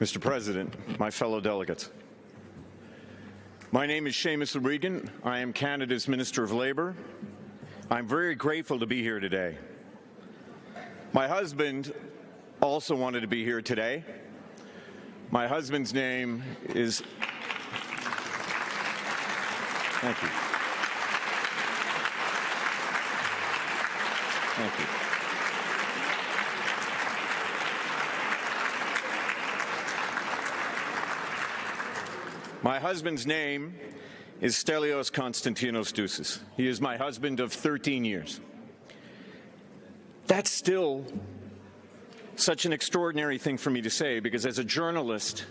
Mr. President, my fellow delegates. My name is Seamus O'Regan. I am Canada's Minister of Labour. I'm very grateful to be here today. My husband also wanted to be here today. My husband's name is... Thank you. Thank you. My husband's name is Stelios Konstantinos Dousis. He is my husband of 13 years. That's still such an extraordinary thing for me to say, because as a journalist,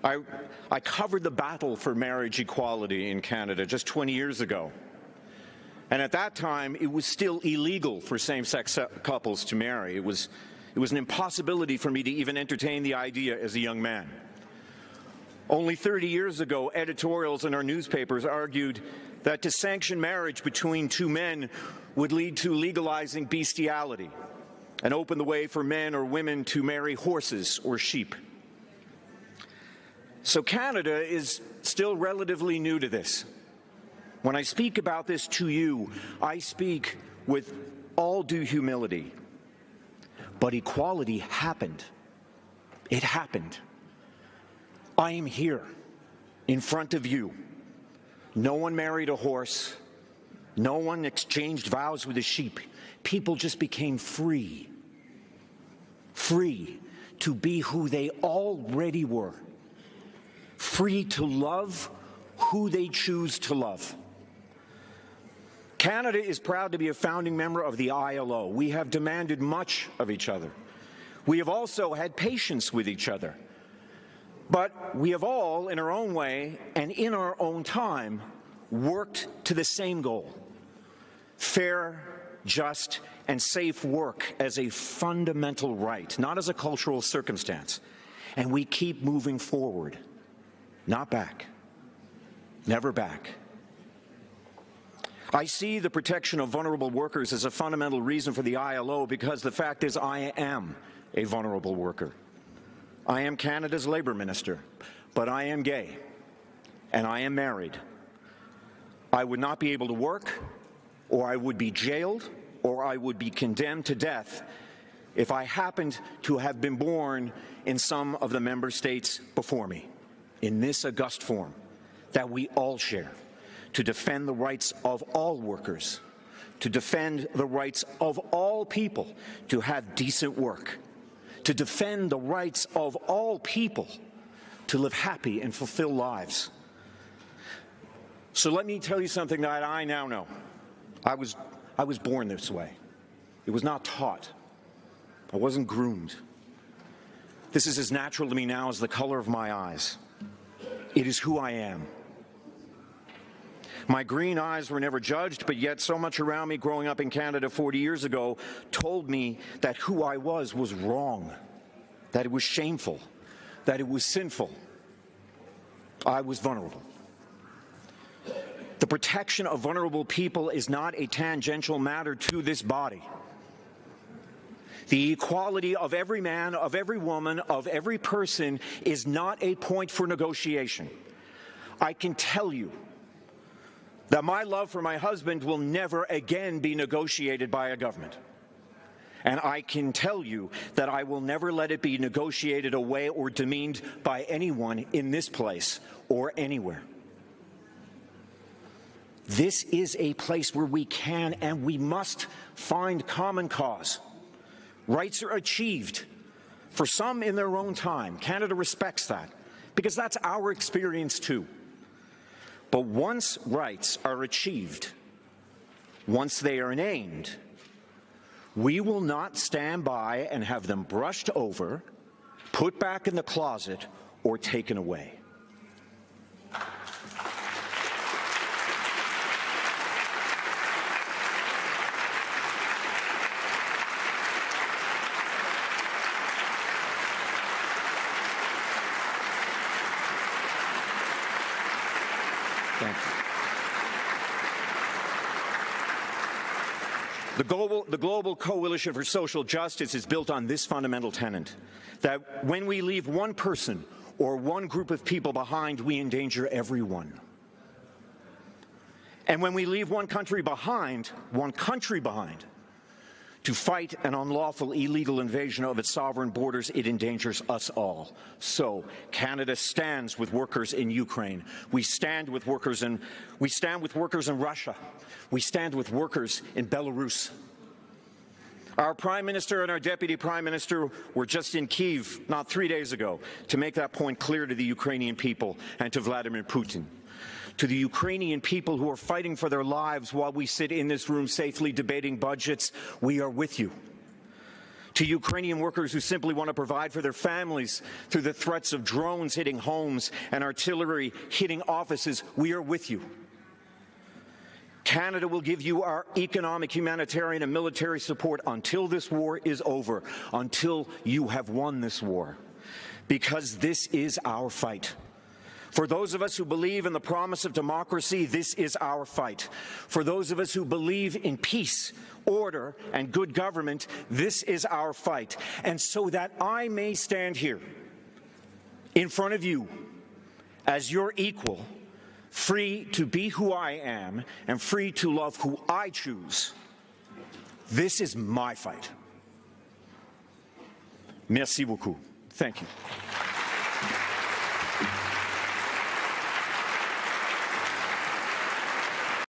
I covered the battle for marriage equality in Canada just 20 years ago. And at that time, it was still illegal for same-sex couples to marry. It was an impossibility for me to even entertain the idea as a young man. Only 30 years ago, editorials in our newspapers argued that to sanction marriage between two men would lead to legalizing bestiality and open the way for men or women to marry horses or sheep. So Canada is still relatively new to this. When I speak about this to you, I speak with all due humility. But equality happened. It happened. I am here, in front of you. No one married a horse. No one exchanged vows with a sheep. People just became free. Free to be who they already were. Free to love who they choose to love. Canada is proud to be a founding member of the ILO. We have demanded much of each other. We have also had patience with each other. But we have all, in our own way and in our own time, worked to the same goal: fair, just, and safe work as a fundamental right, not as a cultural circumstance. And we keep moving forward, not back, never back. I see the protection of vulnerable workers as a fundamental reason for the ILO, because the fact is I am a vulnerable worker. I am Canada's Labour Minister, but I am gay, and I am married. I would not be able to work, or I would be jailed, or I would be condemned to death if I happened to have been born in some of the member states before me, in this august forum that we all share, to defend the rights of all workers, to defend the rights of all people to have decent work, to defend the rights of all people to live happy and fulfilled lives. So let me tell you something that I now know. I was born this way. It was not taught. I wasn't groomed. This is as natural to me now as the color of my eyes. It is who I am. My green eyes were never judged, but yet so much around me growing up in Canada 40 years ago told me that who I was wrong, that it was shameful, that it was sinful. I was vulnerable. The protection of vulnerable people is not a tangential matter to this body. The equality of every man, of every woman, of every person is not a point for negotiation. I can tell you that my love for my husband will never again be negotiated by a government. And I can tell you that I will never let it be negotiated away or demeaned by anyone in this place or anywhere. This is a place where we can and we must find common cause. Rights are achieved, for some in their own time. Canada respects that, because that's our experience too. But once rights are achieved, once they are named, we will not stand by and have them brushed over, put back in the closet, or taken away. Thank you. The global coalition for social justice is built on this fundamental tenet, that when we leave one person or one group of people behind, we endanger everyone. And when we leave one country behind, to fight an unlawful illegal invasion of its sovereign borders, it endangers us all. So Canada stands with workers in Ukraine. We stand with workers in Russia. We stand with workers in Belarus. Our Prime Minister and our Deputy Prime Minister were just in Kyiv not 3 days ago to make that point clear to the Ukrainian people and to Vladimir Putin. To the Ukrainian people who are fighting for their lives while we sit in this room safely debating budgets, we are with you. To Ukrainian workers who simply want to provide for their families through the threats of drones hitting homes and artillery hitting offices, we are with you. Canada will give you our economic, humanitarian, and military support until this war is over, until you have won this war, because this is our fight. For those of us who believe in the promise of democracy, this is our fight. For those of us who believe in peace, order, and good government, this is our fight. And so that I may stand here in front of you as your equal, free to be who I am and free to love who I choose, this is my fight. Merci beaucoup. Thank you.